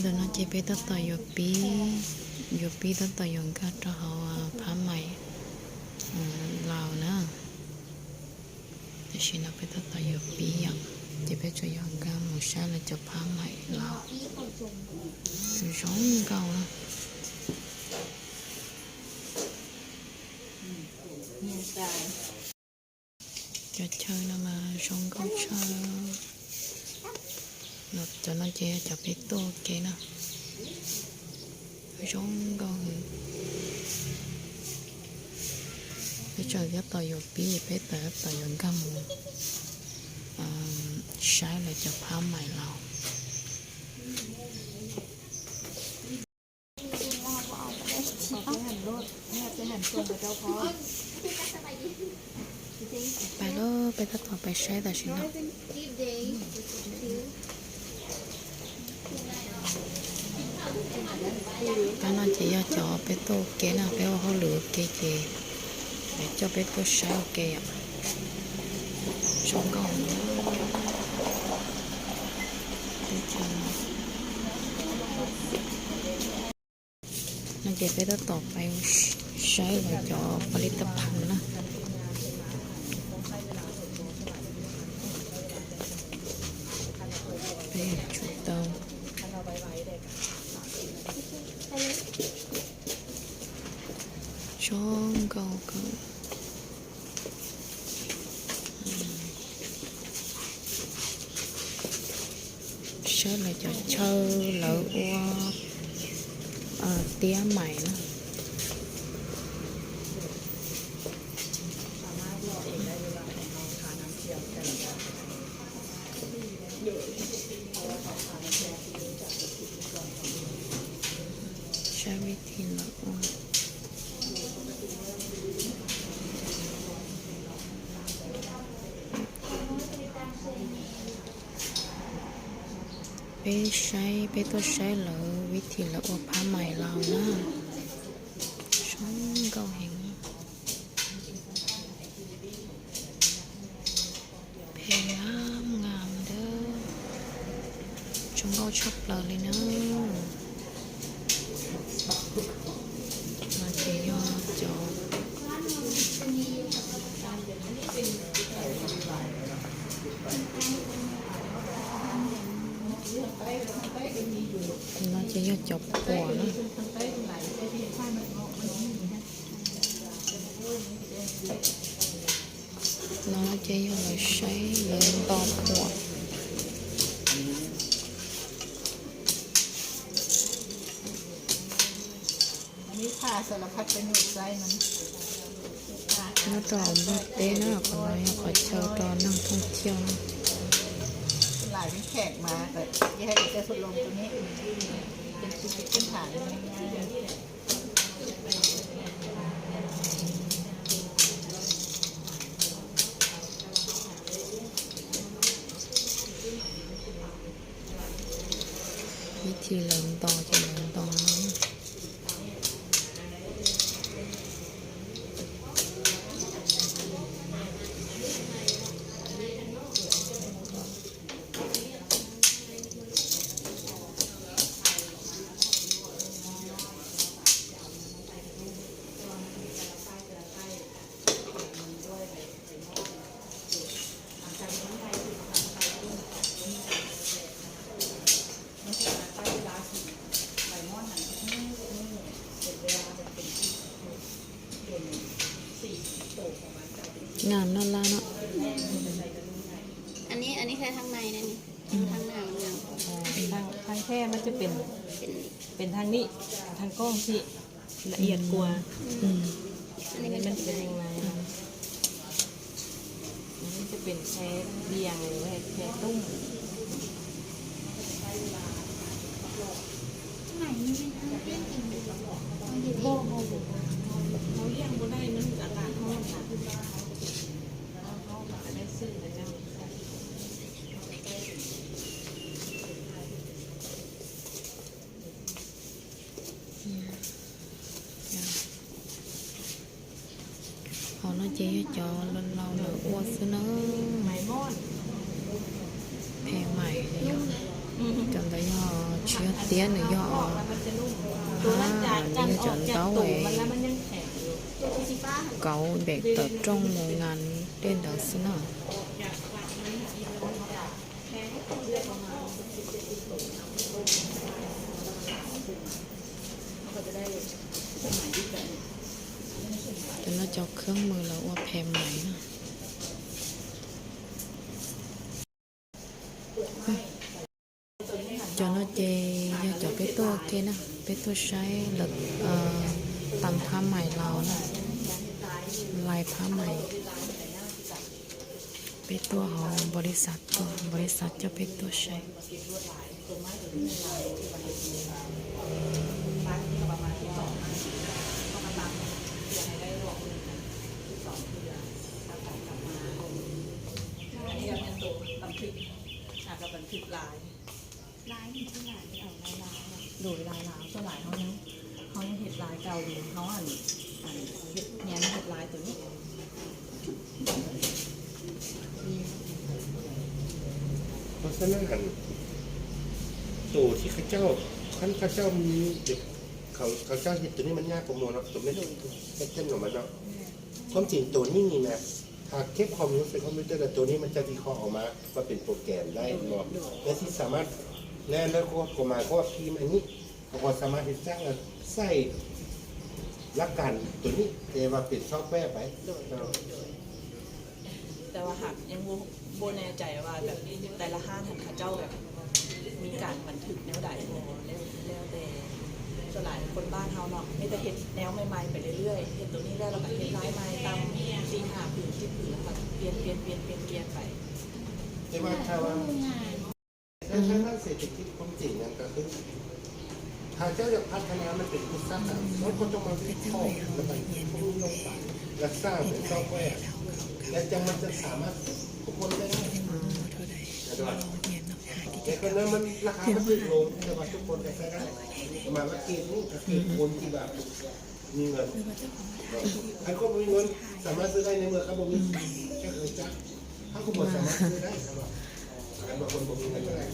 đợt nó chỉ biết tất tỏi dụ pi tất tỏi dùng cả cho họ phá mày lào nữa thì xin nó biết tất tỏi dụ pi ạ chỉ biết cho dùng cả một sai là cho phá mày lào từ giống câu đó cho chơi nó mà xong câu chơi nó cho nó chơi cho biết tô kia nè giống câu bây giờ cái tỏi dầu bí biết tỏi dầu cam sai là cho phá mày lào bài đó bài tất cả bài sai là gì nào cái nó chỉ cho bé tô cái nào bé họ lựa cái gì để cho bé tô sai ok ạ xong còn nó chỉ bé đóต่อไปsai là choผลิตภัณฑ์นะเป็นชุดเตาช่องเก่าsẽ là trò chơi lỡ tía mày nữa sẽ biết thì lỡ bé tôi sai lỡ viết thì lỡ phá mày lao nữa sống câu hình phê ngam đó chúng câu chọc lỡ lên nữa mà chỉ do cho nó chỉ do chọc quả đó nó chỉ do là sấy lên to quả nó tròn bát tế nó còn nói khỏi chờ tròn năng thông chiêuหลายแขกมาแต่ยังให้จะสุดลงตัวนี้เป็นชีวิตเป็นฐานวิธีเริ่มต่อจะเริ่มต่อนั้นงามน่ารักเนาะอันนี้แค่ทางในนะนี่ทางหน้ามันยังทางแท้มันจะเป็นทางนี้ทางกล้องที่ละเอียดกว่าอันนี้มันเป็นยังไงอันนี้จะเป็นแค่เบียงหรือแค่ตุ้มไหนนี่เป็นทางเลี้ยงกินเขาเลี้ยงบ่ได้มันอากาศร้อนค่ะเขาจะได้ซื้อแต่เจ้าhọ nói chế cho lên lâu là qua xưa nó mày món theo mày chọn tới do chia tiếng nữa ออก do แล้วมันจะนุ่มตัวนั้นจากกันออกจากตูมันแล้วมันยังแข็งอยู่ ตัวที่สีฟ้าหัน cậu bẹt tờ trong một ngàn trên đó xin nào cho nó cho khương mưa là qua phèm này nè cho nó chê cho cái tô kia nè cái tô sấy lực tầmผ้าไหมเรานะลายผ้าไหมเป็นตัวของบริษัทจะเป็นตัวใช้ อันนี้ก็เป็นตัวบันทึกกับบันทึกลาย ลายมันที่ไหนเอาลาย โดยลายลาวส่วนหลายเขายังเห็ดลายเก่าอยู่เขาเห็ดแง้มเห็ดลายตัวนี้ เพราะฉะนั้นตัวที่ข้าเจ้ามีเด็กเขาเจ้าเห็ดตัวนี้มันยากกว่าโมเนาะตัวไม่เป็นเส้นของมันเนาะความจริงตัวนี้นี่นะหากเก็บความรู้สึกคอมพิวเตอร์แต่ตัวนี้มันจะวิเคราะห์ออกมาว่าเป็นโปรแกรมได้เนาะและที่สามารถแน่แล้วก็หมายก็ว่าพิมพ์อันนี้เขาก็สามารถที่จะใส่หลักการตัวนี้แต่ว่าเป็นซอฟต์แวร์ไป แต่ว่าหากยังโบแน่ใจว่าแบบแต่ละห้างเขาเจ้าแบบมีการบันทึกแนวใดแล้วแต่ส่วนหลายคนบ้านเขาเนาะไม่แต่เห็ดแนวใหม่ๆไปเรื่อยๆเห็ดตัวนี้แล้วเราก็เห็ดลายใหม่ตามซีหาผืนที่ผืนแล้วก็เปลี่ยนไป แต่ว่าถ้าเศรษฐกิจความจริงนั่นก็คือถ้าเจ้าอยากพัฒนามันเป็นอุตสาหกรรมมันก็ต้องมาวิเคราะห์แล้วไปลงไปและสร้างเป็นซอฟต์แวร์และมันจะสามารถทุกคนได้ แต่ก็นั้นมันราคามันถูกลงแต่ว่าทุกคนได้ใช้ได้ประมาณว่าเกณฑ์นี่ก็คือคนที่แบบมีเงินถ้าคนมีเงินสามารถซื้อได้ในเมื่อเขาบอกมีแค่เคยจ้าถ้าคนหมดสามารถซื้อได้สำหรับการบางคนบอกมีเงินเท่าไหร่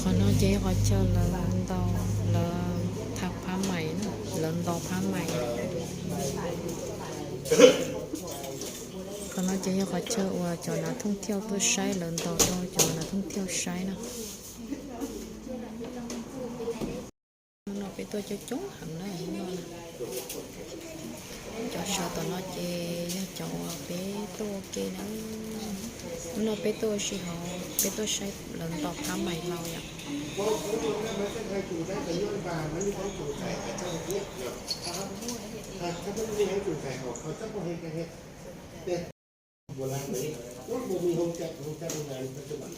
còn nó chế họ cho là lần đầu là thạcผ้าไหมนะlần đầuผ้าไหมcòn nó chế họ cho và cho nó thông theo tôi sai lần đầu thôi cho nó thông theo sai nè nó phải tôi cho chúng hẳn đấy cho sao tụi nó chế cho bé tôi kia nó bé tôi chỉ họ bé tôi sai lần đầuผ้าไหมเราอย่าง เพราะมันเป็นการจูงใจแต่ย้อนบามันมีความจูงใจแต่เจ้าเนี้ยเนาะถ้าไม่มีให้จูงใจเขาจะพอให้กันเฮ็ดแต่โบราณเลยว่าบ่มีโรงจัดโรงงานปัจจุบัน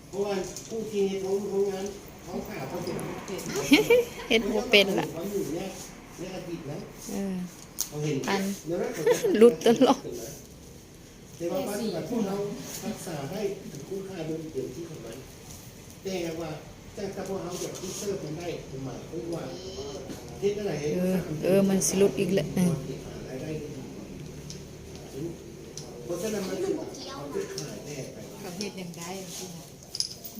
เพราะว่าผู้ที่โรงงานของข่าวเขาเป็น เห็นบ่เป็นล่ะ เขาอยู่ในอดีตนะ เขาเห็น อัน เดี๋ยวนั้นเขา หลุดตลอด แต่ว่าปัจจุบันพวกเรารักษาได้ถึงคุณค่าโดยเต็มที่ของมันแต่ว่าแต่พวกเราอยากที่เสิร์ฟมันได้ผมหมายว่าเฮ็ดอะไร มันสิหลุดอีกแล้ว เพราะฉะนั้นมันเอาไปขายแน่ไป กับเห็ดอย่างไร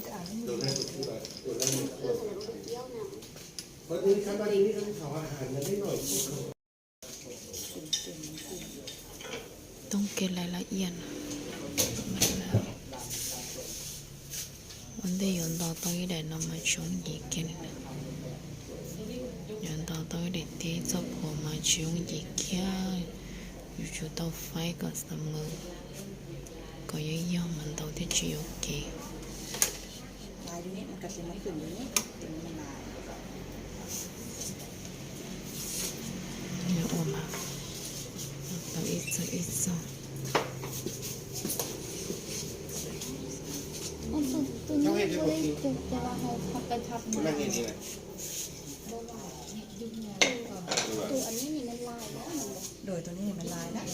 จะอ่าน ตัวแรกตัวแรก เที่ยวนะ เพราะนี้ครับวันนี้ต้องขออาหารมาได้หน่อย ต้องเก็บรายละเอียดวันที่ย้อนต่อtới để nó mà chống gì kia nàyย้อนต่อtới để thế cho bộ mà chống gì kia dù chú tao phải có sớm mơ có ý do mình tao thấy chỉ ok ลายนี้มันก็จะมาขึ้นนี้เป็นมันลาย nhớ ôm à tao ít sao ตัวนี้เขาได้ถูกแต่ว่าเขาไปทับ มั มาน นั่งอย่างนี้นะ ตัวอันนี้นี่มันลายแล้ว โดยตัวนี้มันลายนะ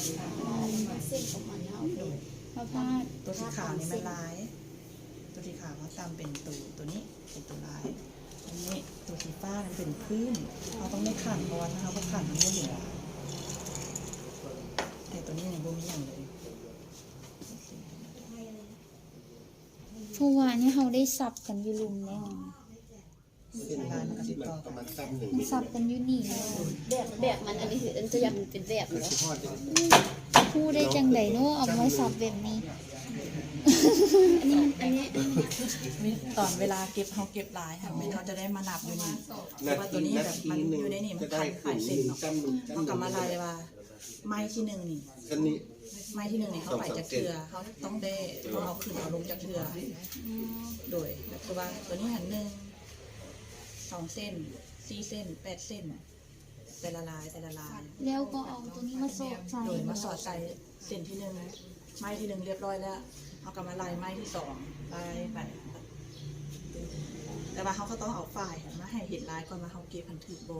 มันเส้นของมันเอาโดยเพราะว่า ตัวสีขาวนี่มันลาย ตัวสีขาวเขาตามเป็นตัวนี้เป็นตัวลายอันนี้ตัวสีฟ้ามันเป็นพื้นเราต้องไม่ขันเพราะว่าถ้าเขาขันมันก็เห็นแต่ตัวนี้เนี่ยบ่มีอย่างเลย เพราะว่าเนี่ยเราได้สับกันอยู่ลุมแล้ว เส้นมันประมาณซ้ำหนึ่ง มัน เมตร สับกันอยู่นี่แล้ว แบบมันอันนี้คืออันจะยังเป็นแบบ มัน เนาะ ชิทอดเลย พูดได้จังไดเนาะเอาไว้สับแบบนี้ อันนี้ มีตอนเวลาเก็บเขาเก็บหลายค่ะเขาจะได้มานับอยู่นี่เพราะว่าตัวนี้แบบมันอยู่ในนี่มัน จะได้ พัน ขึ้ หลาน ยเส้นเนาะ ซ้ำหนึ่ง เขากลับมาลายว่าไม้ที่หนึ่งนี่ อันนี้ ไม้ที่หนึ่งนี่เขาไปจากเทือเขาต้องได้ต้องเอาขึ้นเอาลงจากเทือโดยแบบคือว่าตัวนี้หัน1 2 เส้น 4 เส้น 8 เส้น แต่ละลายแต่ละลาย แล้วก็เอาตัวนี้มาสอดใส่ โดยมาสอดใส่เส้นที่หนึ่งไม้ที่หนึ่งเรียบร้อยแล้วเขากลับมาลายไม้ที่สองลายไปแต่ว่าเขาก็ต้องเอาฝ่ายมาให้เห็นลายก่อนมาเขาเก็บพันถือโบ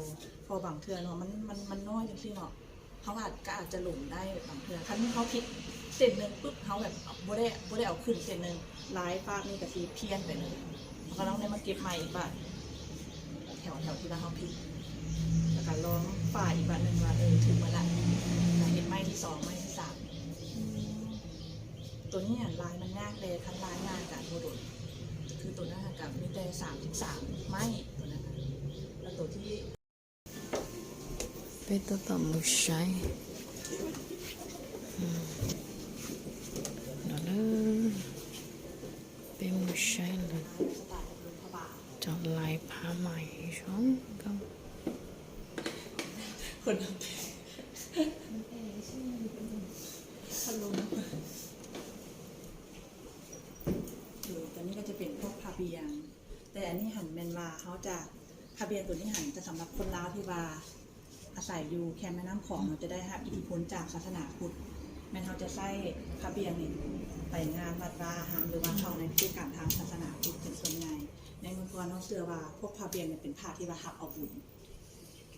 พอบางเทือเนาะมันน้อยจริงๆเนาะเขาอาจจะหลงได้บางเทือคันที่เขาคิดเส้นหนึ่งปุ๊บเขาแบบบ่ได้เอาขึ้นเส้นหนึ่งลายฟากนี่กับสีเพี้ยนไปเลยเขาต้องได้มาเก็บใหม่อีกบาทแถวที่ว่าเขาผิดแล้วก็ลองฝ่ายอีกบาทหนึ่งว่าถึงเมื่อไหร่เห็นไม้ที่สองไม้ที่สามตัวนี้ลายมันยากเลยทั้งลายงานกับโมดุลคือตัวนั้นกับมีแต่33ไม้ตัวนั้นแล้วตัวที่ เป็นตัวต่อมุใช้นั่นเลยเป็นมุใช้เลยจอดลายผ้าไหมช่องก็ คนทำขนมตอนนี้ก็จะเป็นพวกพาเบียงแต่อันนี้หันแมนวาเขาจะพาเบียงตัวนี้หันจะสำหรับคนลาวที่ว่าอาศัยอยู่แคมป์แม่น้ำของเราจะได้รับอิทธิพลจากศาสนาพุทธแม่เขาจะใช้พาเบียงนี่ไปงานวัดวาอาหารหรือว่าเข้าในพิธีการทางศาสนาพุทธเป็นส่วนใหญ่ในเมืองก่อนเขาเชื่อว่าพวกพาเบียงเนี่ยเป็นผ้าที่ว่าหับเอาบุญ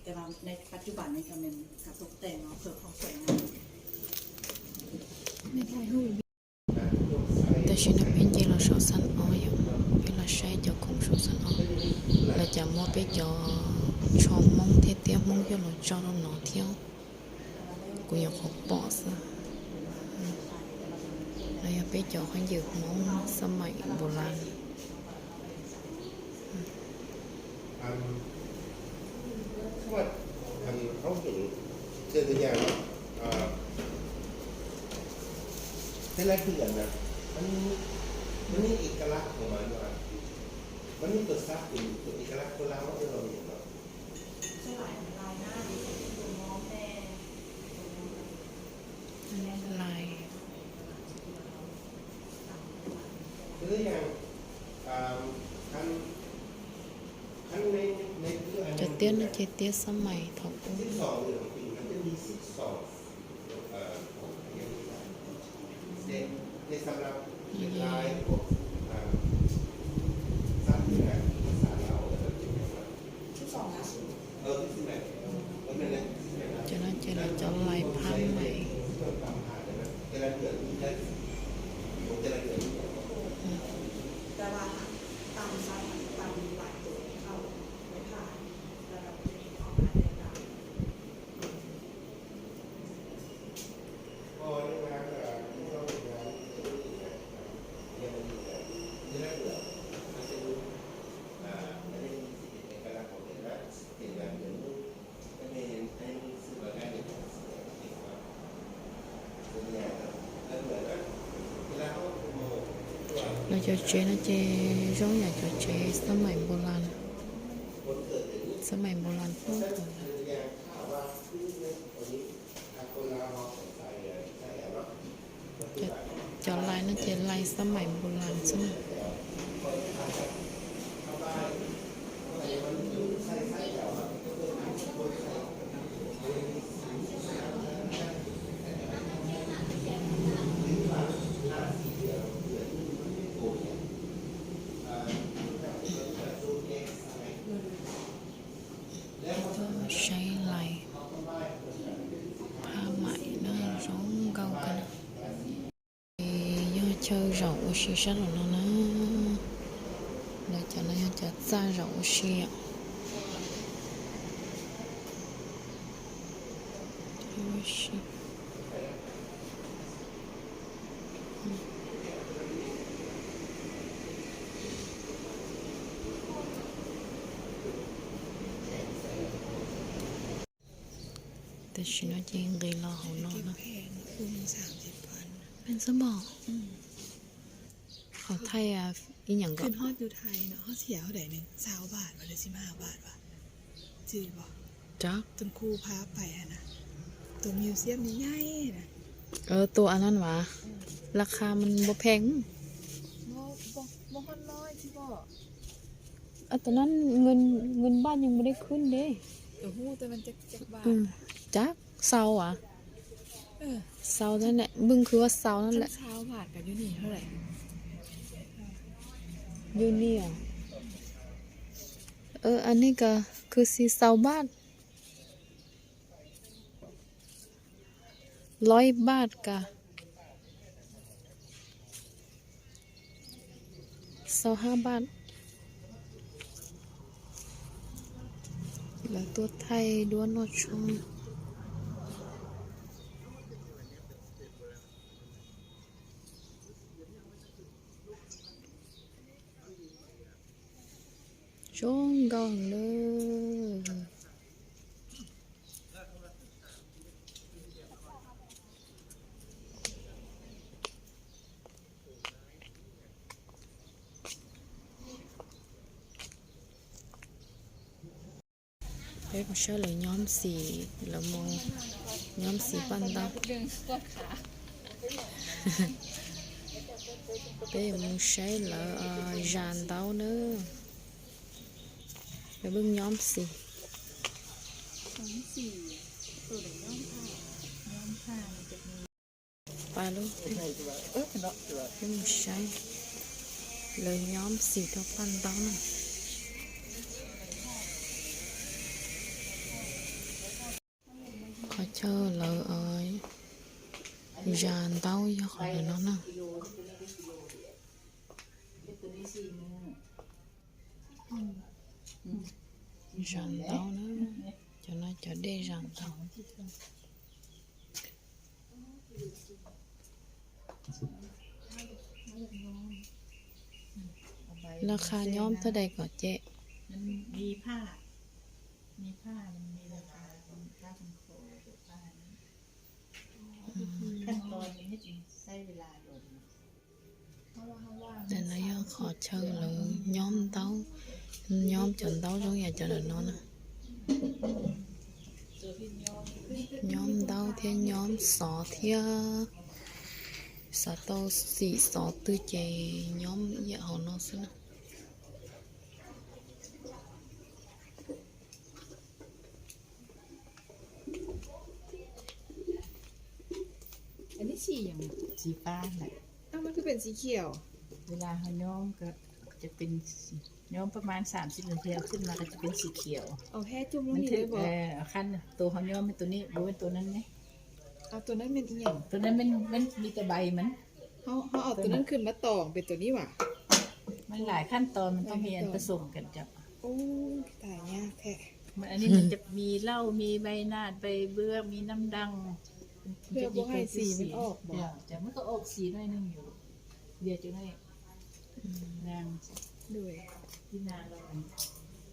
แต่ว่าในปัจจุบันในการเป็นการตกแต่งเนาะเพื่อความสวยงาม แต่ฉันเป็นเจลาชอสันอ้อยเวลาใช้เจ้าของชอสันอ้อยแล้วจะมอไปจอชอมมองเทียเทียมองอยู่หลอจอเราหนอเที่ยวกูอยากขอปอซะแล้วอยากไปจอเขายืมมองสมัยโบราณ ว่าเขาเห็นเจอตัวอย่างแต่ละเดือนนะมันมีเอกลักษณ์ของมันว่ามันมีตัวซับอยู่ตัวเอกลักษณ์คนลาวที่เราเห็นเนาะ ใช่หลายลายหน้าดีตัวมองแม่ ลาย ตัวอย่างขั้นในเรื่อง จะเตี้ยนะจะเตี้ยสมัยทอปู 12เรื่องปีมันจะมี12ในสำหรับลายพวกซับที่ไหนภาษาเราชุดสองนะ ที่ไหนก็เป็นอะไร จะน่าจะจะลายผ้าไหม แต่ละเดือนแต่ละเดือน แต่ว่าตามไซส์ตามหลายตัวเข้าไม่ผ่านแล้วแบบจะมีออกมาในการ พอในงานที่เราทำงานเนี่ยมันแต่ละเดือนมันจะรู้อันนี้เอกลักษณ์ของแต่ละเดือนเดือนนึงก็ในสื่อว่าการเดินทางส่วนใหญ่แล้วเหมือนกันเวลาเขาโม เราจะเจนะเจร้องอยากจะเจสมัยโบราณสมัยโบราณพูดจะลายนะเจลายสมัยโบราณซึ่งใช้ลายผ้าไหมนะร้องเก่ากันย่อเชอเราชีชัดหรอนะแล้วจะน่าจะจ้าเราชีอ่ะชี แต่ฉันว่าจริงเลยรอเขานอนนะ แพงคูนึง30,000 เป็นสมองเขาไทยอ่ะอีหยังก็ ขึ้นฮอดอยู่ไทยเนาะเขาเสียเท่าไหร่หนึง20 บาทว่าหรือ15 บาทวะจื้อบ่ จัก ต้นครูพาไปอะนะตัวมิวเซียมนี่ใหญ่นะ ตัวอันนั้นหวะราคามันบ่แพง บ่ฮอดน้อยที่บ่ ตอนนั้นเงินบ้านยังไม่ได้ขึ้นเด้ ฮู้แต่มันจักบาท จักเซาอ่ะ เออ เซานั่นแหละบึ้งคือว่าเซานั่นแหละ 20 บาทกับอยู่นี่เท่าไหร่ อยู่นี่อ่ะอันนี้ก็คือสีเซาบาท100 บาทกะ25 บาทแล้วตัวไทยด้วนนอดชงชงกองเลยเฮ้ยผมเชื่อเลยย้อมสีแล้วมองย้อมสีปั้นดาว ดึงปวดขา เป้มึงใช้ละจานดาวเนอะแล้วบึ้งย้อมสี ตัวไหนย้อมผ้ามันจะมี ไปลูก เนาะ บึ้งใช้เลยย้อมสีเท่าปั้นดาวนะขอเจอเลยจานดาวอย่าขอเลยน้องนะจานดาวนะจะน่าจะได้จานดาวราคาย้อมเท่าใดก่อนเจ๊ มันมีผ้า มีผ้ามันมีราคาเป็นผ้าพันโคผ้าขั้นตอนนี้จริงใช้เวลาโดนเพราะว่า แต่นายขอเชิญเลยย้อมเต้าย้อมจนเต้าtrong nhà chờ đợi nó nè nhóm đau thiên nhóm sọ thia sọ tao xì sọ tư chè nhóm dạ họ nó xin อันนี้สีอย่าง สีฟ้าแหละ มันคือเป็นสีเขียว เวลาเขาย้อมก็จะเป็นย้อมประมาณ30 นาทีขึ้นมาก็จะเป็นสีเขียว เอาแค่จุ่มลง มัน นี่ ถื เล อย บอก ขั้นตัวเขาย้อมเป็นตัวนี้รู้เป็นตัวนั้นไหม เอาตัวนั้นเป็นอีหยัง ตัวนั้นมันมีแต่ใบมัน เขาเอาตัวนั้นขึ้นมาตองเป็นตัวนี้ว่ะ มันหลายขั้นตอนมันต้องมีอันผสมกันจ้ะ โอ้ตายยากแท้ อันนี้มันจะมีเหล้ามีใบนาดใบเบื้องมีน้ำดัง เพื่อบ่ให้สีมันออกบ่ จะมันก็ออกสีหน่อยนึงอยู่เดี๋ยวจะได้นาง ด้วย ที่นางเรา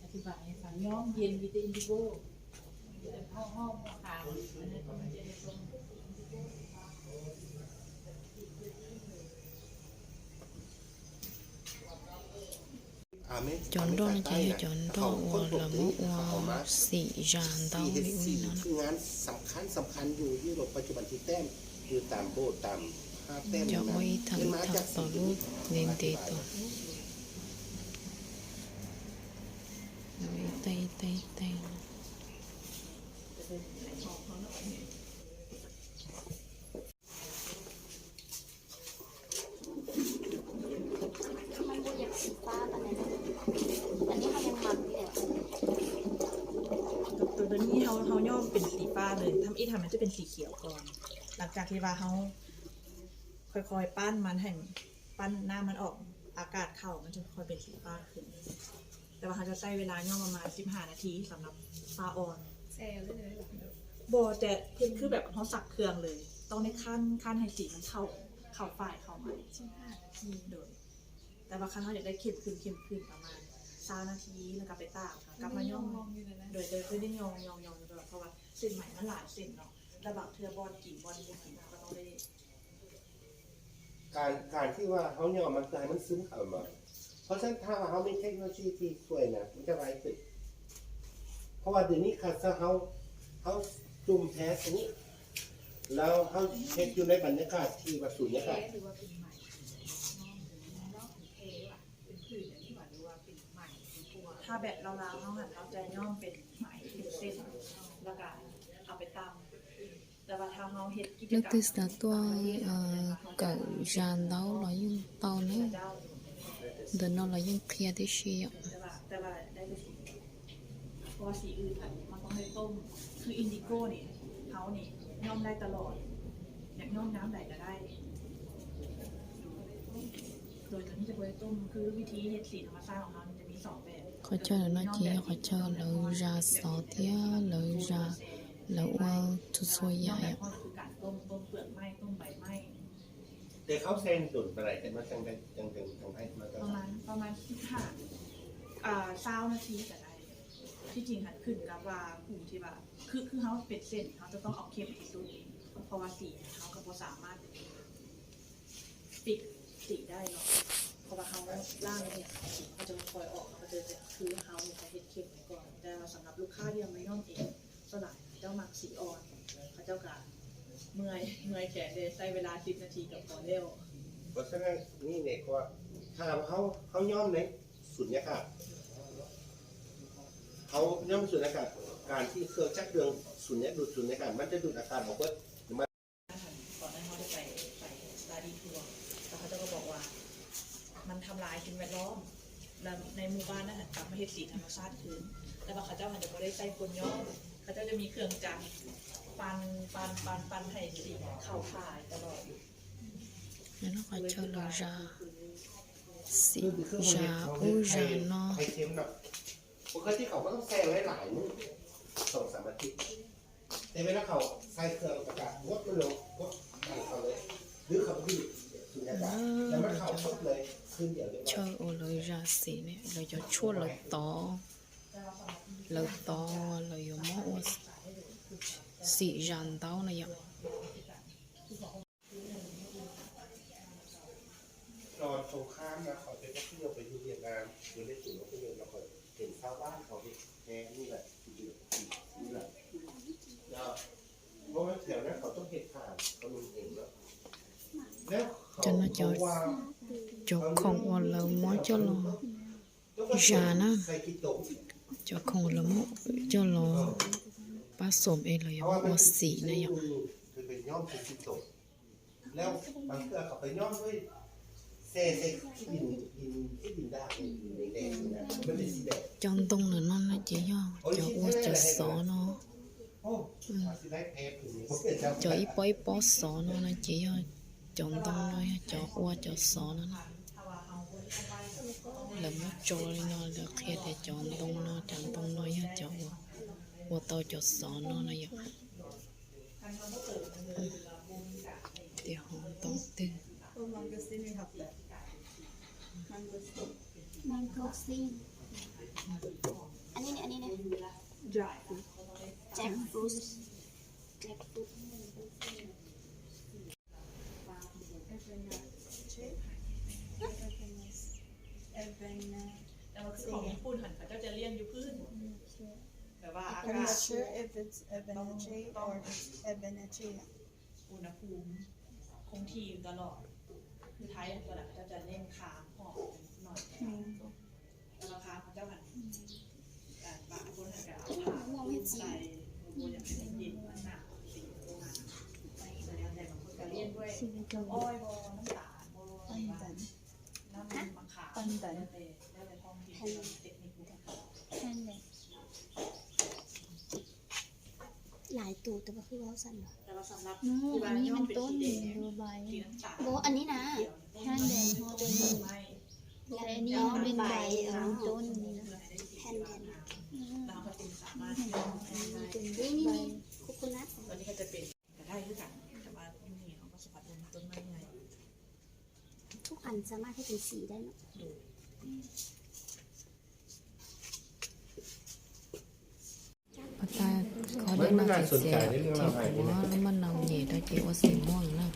อธิบายให้ฟังย้อมเย็นวิตาอินดิโก้ห้องขาวอันนี้ก็มันจะได้ส้ม chọn đó là chỉ chọn đó là một xì jàn tao bị uni nó คืองานสำคัญอยู่ยุโรปปัจจุบันที่แต้มอยู่ตามโบสถ์ตามภาพแต้ม cho ôi thằng thật tỏ lúc nên tê tỏ rồi tay tay tay มันบ่อยากสีฟ้าแต่นั้นอันนี้เขายังมันอยู่ ตัวนี้เขาย่อมเป็นสีฟ้าเลยทำมันจะเป็นสีเขียวก่อน หลังจากที่ว่าเขาค่อยๆปั้นมันให้ปั้นหน้ามันออกอากาศเข้ามันจะค่อยเป็นสีฟ้าขึ้น แต่ว่าเขาจะใช้เวลาย่อมประมาณ15 นาทีสำหรับฟ้าอ่อน แซวเลยเหรอ โบแต่คือแบบเขาสักเครื่องเลย ต้องในขั้นให้สีมันเข้าฝ่ายเข้ามาโดยแต่ว่าขั้นเขาอยากได้เข้มขึ้นประมาณ 20นาทีแล้วก็ไปตากค่ะกลับมาย่อมโดยคือได้ยองแบบเพราะว่าเส้นใหม่มันหลายเส้นเนาะแล้วบางเทื่อบอลกินบ่กินก็ต้องได้ การที่ว่าเขายอมมันคือให้มันซึมเข้ามาเพราะฉะนั้นถ้าว่าเขามีเทคโนโลยีที่ช่วยนะมันจะไวขึ้นเพราะว่าเดี๋ยวนี้ค่ะถ้าเขาจุ่มแพ้อันนี้แล้วเขาเช็คอยู่ในบรรยากาศที่ว่าสูญญากาศ หรือว่าเป็นใหม่นอกเทว่ะเป็นผื่นอย่างนี้หว่าหรือว่าเป็นใหม่เป็นตัว ถ้าแบบเราเขาหันเราจะย่อมเป็นไหมเป็นเส้นแล้วก็เอาไปตำแต่ว่าถ้าเขาเฮ็ดกิจ Lúc กรรม tí là tôi cậu dàn đấu là những tàu nữa เจ้า Đợt nó là những kia tí xì ạ แต่ว่าได้ไปสีเพราะว่าสีอื่นอะมันต้องให้ต้มคืออินดิโก้นี่เขานี่ย่อมได้ตลอดอยากย่อมน้ำไหลก็ได้โดยตัวนี้จะไปต้มคือวิธีเฮ็ดสีธรรมชาติของเราจะมี2แบบ Khó cho nó chỉ khó cho lỡ ra sáu tía lỡ ra lỡ qua chút xôi ย่อม dài แบบ ạ ก็คือการต้มเปลือกไหม้ต้มใบไหม้ เดี๋ยวเขาเซ็นส่วนไปไหนแต่มาจังให้มาจัง ประมาณ20นาทีก็ได้ที่จริงหันขึ้นกับว่าภูมิที่ว่าคือเขาเป็นเส้นเขาจะต้องเอาเข้มที่สุดเพราะว่าสีเขาก็บ่สามารถปิดสีได้หรอกเพราะว่าเขาล่างเนี่ยเขาจะคอยออกเขาจะคือเขาเนี่ยเขาเฮ็ดเข้มไว้ก่อนแต่สำหรับลูกค้าที่ยังไม่ย่อมเองสลายเจ้ามักสีอ่อนเขาเจ้าก็เมื่อยแขนเลยใช้เวลา10นาทีกับพอเร็ว เพราะฉะนั้นนี่เนี่ยก็ถ้าเขาย่อมในสุญญากาศเขาย่อมสุญญากาศการที่เครื่องจักรเรืองสุญญากาศมันจะดูดอากาศออกเบิด ก่อนหน้าเขาจะไปสตาร์ดี้ทัวร์แล้วเขาจะก็บอกว่า มันทำลายสิ่งแวดล้อมแล้วในหมู่บ้านนั่นกลับมาเฮ็ดสีธรรมชาติคืนแล้วบางเขาเจ้ามันจะไม่ได้ใส่คนย่อมเขาเจ้าจะมีเครื่องจักรปันให้สีเข้าถ่ายตลอด Nên nó khó cho lỡ ra xị ra u ra nó ไข่เค็มเนาะปกติเขาก็ต้องแซงหลายมื้อ2-3 อาทิตย์แต่เวลาเขาใส่เครื่องประกาศงดเร็วงดเขาเลยหรือเขาดื้อสุญญากาศแล้วมันเข้าปุ๊บเลยคืนเดียวเรียบร้อย Chơi ô lỡ ra xị này lỡ cho chua lỡ to lỡ mó ô xị ràn tao này ạ นอนตรงข้ามนะเขาเป็นนักเที่ยวไปดูเวียดนามอยู่ในศูนย์นักเที่ยวเราเคยเห็นชาวบ้านเขาแค่นี่แหละนี่แหละแล้วเพราะว่าแถวนั้นเขาต้องเห็ดผ่านเขาลุงเองแล้วเขาว่า Cho không ô lỡ mó cho lò ra nó ใส่กิโต cho không lỡ mó cho lò ba xồm ê lỡ ô xị này ạ คือเป็นย่อมเป็นกิโตแล้วบางเทื่อเขาไปย่อมด้วยเซ่ที่ดินได้ในแดงนะมันเป็นสีแดง Trong tung là nó chỉ cho ô cho xó nó โอ้สิได้แพ้ผืนนี้ผมเป็นเจ้า cho ít bó xó nó chỉ trong tung nó cho ô cho xó nó là mất trôi nó là khi để chọn tung nó chẳng tung nó cho ô tao cho xó nó này ạ thì họ tung tư มันโทกซิ่งอันนี้เนี่ยแจ็คฟรุตแต่ว่าคือของญี่ปุ่นหันเขาเจ้าจะเลี้ยงอยู่พื้นแต่ว่าอา I'm กาศ not sure if it's Ebenezer or it's Ebenezer. อุณหภูมิคงที่อยู่ตลอดคือไทยตัวหลักเขาจะเน้นค้างหอมหน่อยแต่ราคาเขาเจ้าหันบางคนอาจจะเอาผ้าใส่โบอย่างเป็นเย็นมันหนาวสีโบราณแล้วแต่บางคนก็เลี้ยงด้วยอ้อยโบน้ำตาลโบน้ำมะขามแล้วแต่ท้องถิ่นเทคนิคของเขา แค่นี้หลายตัวแต่ว่าคือว่าสั่นเหรอ แต่ว่าสำหรับ อันนี้มันต้นดูใบ สีน้ำตาล โบอันนี้นะแค่แดงเขาเป็น ไม่ แต่อันนี้มันเป็นใบมันต้นนี่นะ แผ่นแล้วก็จึงสามารถที่จะได้ นี่คุกุนัท ตอนนี้ก็จะเป็นจะได้ด้วยกันแต่ว่าที่นี่เขาก็สกัดลงต้นไม้ไง ทุกอันสามารถให้เป็นสีได้เนาะ ดู có đứa nào thì sẽ chịu quá nó mà nào nhẹ đó chỉ có xìม่วงนะ